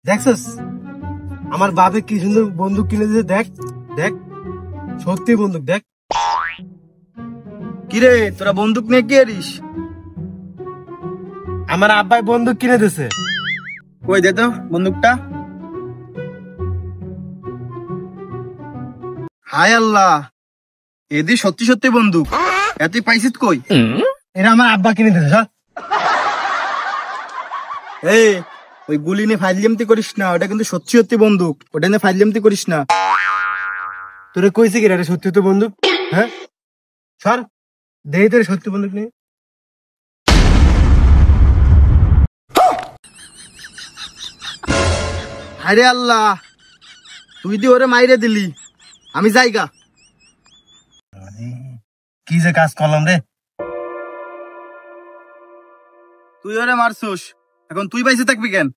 দেখছস আমার বাপে কি সুন্দর বন্দুক কিনে দিয়েছে। দেখ দেখ, সত্যি বন্দুক। দেখ কিরে তোরা বন্দুক নিয়ে কি আরিস? আমার আব্বাই বন্দুক কিনে দিয়েছে। কই দে তো বন্দুকটা। হায় আল্লাহ, এদি সত্যি সত্যি বন্দুক। এত পাইছিস কই? এটা আমার আব্বা কিনে দিয়েছে। এই ওই গুলি নিয়ে ফাইজলিমতি করিস না, ওটা কিন্তু সত্যি সত্যি বন্দুক, ওটা নিয়ে ফাইজলিমতি করিস না। তোরে কইছে কি এটা সত্যি তো বন্দুক? হ্যাঁ সর, দেই তোর সত্যি বন্দুক নেই। আরে আল্লাহ, তুই দি ওরে মাইরে দিলি, আমি যাইগা। কি যে কাজ করলাম রে। তুই ওরে মারছুস, এখন তুই বাইসে থাকবি কেন?